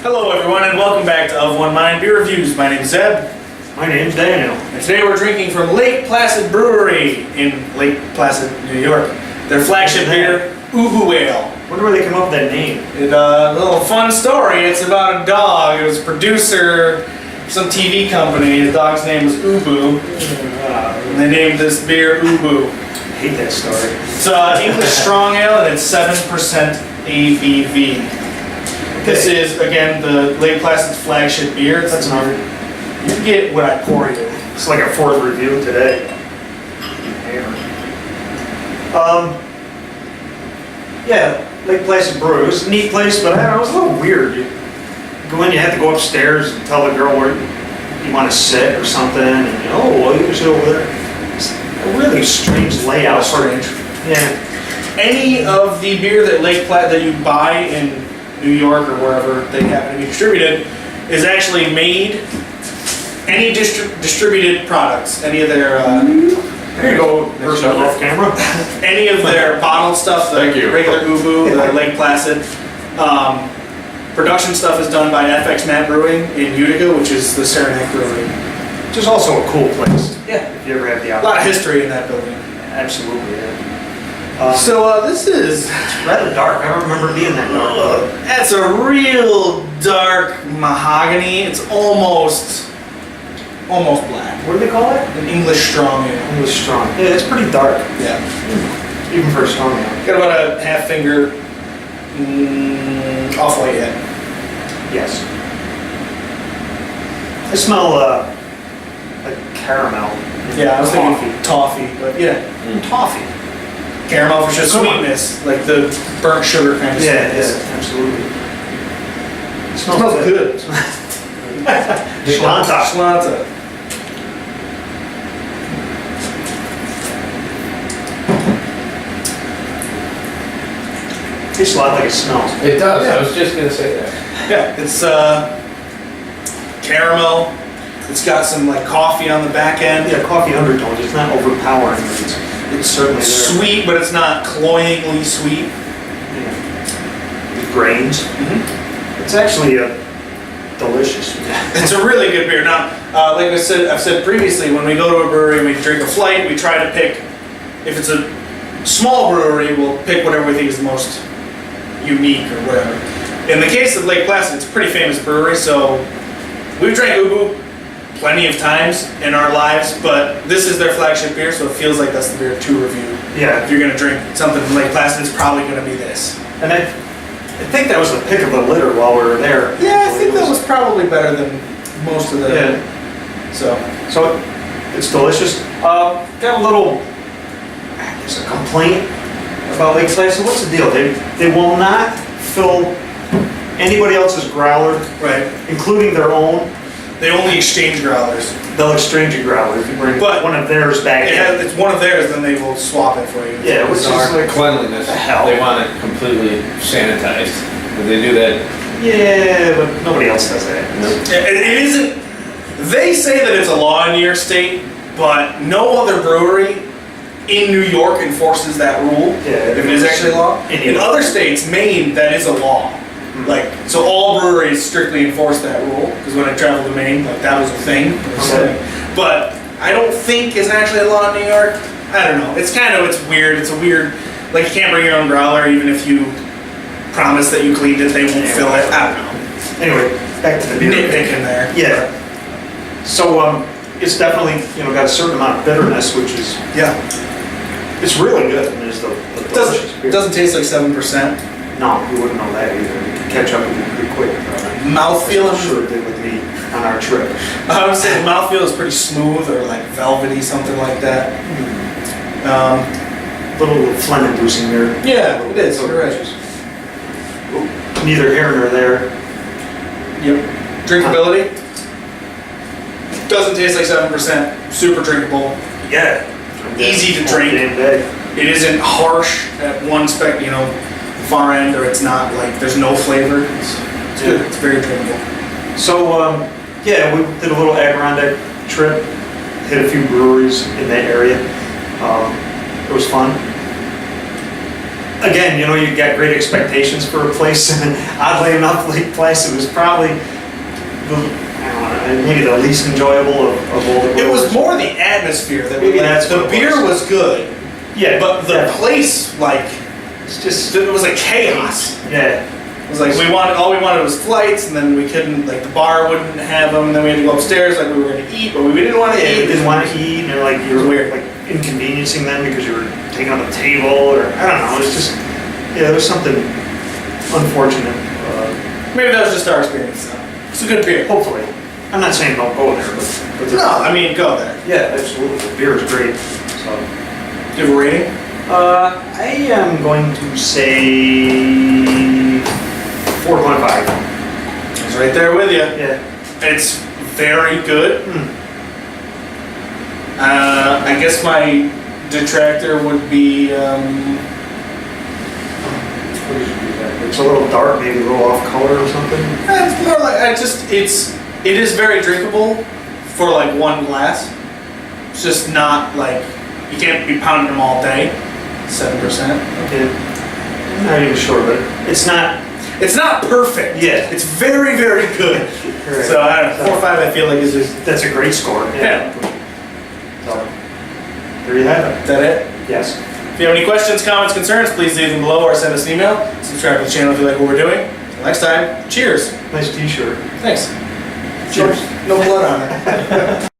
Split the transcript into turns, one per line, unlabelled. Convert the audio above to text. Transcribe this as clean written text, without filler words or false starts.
Hello everyone and welcome back to Of One Mind Beer Reviews. My name's Zeb.
My name's Daniel.
And today we're drinking from Lake Placid Brewery in Lake Placid, New York. Their flagship beer, Ubu Ale.
Wonder where they come up with that name.
A little fun story. It's about a dog. It was a producer of some TV company. His dog's name was Ubu. And they named this beer Ubu.
I hate that story.
It's English strong ale and it's 7% ABV. This is, again, the Lake Placid's flagship beer.
That's not.
You get what I pour you.
It's like our fourth review today. Yeah, Lake Placid Brewing. It was a neat place, but I don't know, it was a little weird. You go in, you have to go upstairs and tell the girl where you want to sit or something, and well, you can sit over there. It's a really strange layout.
Strange.
Yeah.
Any of the beer that that you buy in New York or wherever they happen to be distributed is actually made. Any distributed products, any of their
There you go, person off camera.
any of their bottled stuff, the regular Ubu, the Lake Placid. Production stuff is done by FX Matt Brewing in Utica, which is the Saranac Brewery.
Which is also a cool place.
Yeah.
If you ever have the
A lot of history in that building.
Absolutely, yeah.
This is
rather dark. I don't remember being that dark.
That's a real dark mahogany. It's almost black.
What do they call it?
An English strong ale.
English strong. Yeah, it's pretty dark.
Yeah.
Even for a strong ale.
Got about a half finger off white head.
Yes. I smell like caramel.
Yeah, I was thinking toffee, but yeah.
Toffee.
Caramel for sure. Sweetness, like the burnt sugar kind of sweetness.
Yeah, absolutely. It
Smells good.
Schlanta. Tastes a lot like it smells.
It does.
Yeah.
I was just going to say that.
Yeah, it's caramel. It's got some like coffee on the back end.
Yeah, coffee undertones. It's not overpowering, but it's certainly there.
Sweet, but it's not cloyingly sweet.
Yeah. With grains.
Mm-hmm.
It's actually delicious.
It's a really good beer. Now, like I've said previously, when we go to a brewery and we drink a flight, we try to pick, if it's a small brewery, we'll pick whatever we think is the most unique or whatever. In the case of Lake Placid, it's a pretty famous brewery, so we've drank Ubu plenty of times in our lives, but this is their flagship beer, so it feels like that's the beer to review.
Yeah.
If you're going to drink something from Lake Placid, it's probably going to be this.
And I think that was the pick of the litter while we were there.
Yeah, I think that was probably better than most of the...
Yeah.
So
it's delicious. Got a little, there's a complaint about Lake Placid. What's the deal? They will not fill anybody else's growler,
right,
including their own.
They only exchange growlers.
They'll exchange a growler if you bring one of theirs back in.
If it's one of theirs, then they will swap it for you.
Yeah, which is like
Cleanliness.
the hell.
They want it completely sanitized. Would they do that?
Yeah, but nobody else does that.
It isn't. They say that it's a law in New York State, but no other brewery in New York enforces that rule.
Yeah,
if it is actually a law. In other states, Maine, that is a law. So all breweries strictly enforce that rule, because when I traveled to Maine, that was a thing.
Okay.
But I don't think it's actually a law in New York. I don't know. It's weird. It's a weird, you can't bring your own growler even if you promise that you cleaned it, they won't fill it. I don't know.
Anyway, back to the beer.
Nitpicking there.
Yeah. So it's definitely got a certain amount of bitterness, which is it's really good. I mean, it's
It doesn't taste like 7%.
No, you wouldn't know that either. You could catch up with you pretty quick.
Mouthfeel,
I'm sure it did with me on our trip.
I would say the mouthfeel is pretty smooth or like velvety, something like that.
Little phlegm-inducing there.
Yeah, it is. You're right.
Neither here nor there.
Yep. Drinkability doesn't taste like 7%. Super drinkable.
Yeah.
Easy to drink. It isn't harsh at one far end, or it's not there's no flavor. It's good. It's very drinkable.
So we did a little Adirondack trip, hit a few breweries in that area. It was fun. again, you know, you got great expectations for a place, and oddly enough, Lake Placid was probably the, I don't know, maybe the least enjoyable of all the
It was
brewers.
more the atmosphere that we
Maybe that's
liked. The
what it
beer
was.
was good,
Yeah,
but the
definitely.
place, like,
It's just,
it was like chaos.
yeah.
It was like all we wanted was flights, and then we couldn't, like, the bar wouldn't have them, and then we had to go upstairs like we were gonna eat, but we didn't want to
Yeah, you
eat.
didn't want to eat, or like you
It was
were
weird.
like inconveniencing them because you were taking up a table, or I don't know. It's just, yeah, there was something unfortunate.
Maybe that was just our experience, though. It's a good beer.
Hopefully, I'm not saying don't go there, but
No, I mean, go there.
yeah, absolutely, the beer is great. So,
Do you have a rating?
I am going to say 4.5.
It's right there with you.
Yeah.
It's very good.
Hmm.
I guess my detractor would be,
What did you do that? It's a little dark, maybe a little off color or something.
it's more like, it is very drinkable for like one glass. It's just not like, you can't be pounding them all day. 7%.
Okay. I'm not even sure, but it's not.
It's not perfect.
Yeah.
It's very, very good.
Correct.
So I don't know, 4 or 5 I feel like is just,
That's a great score.
Yeah.
So, there you have
is that it?
it. Yes.
If you have any questions, comments, concerns, please leave them below or send us an email. Subscribe to the channel if you like what we're doing. Until next time, cheers.
Nice t-shirt.
Thanks.
Cheers.
No blood on it.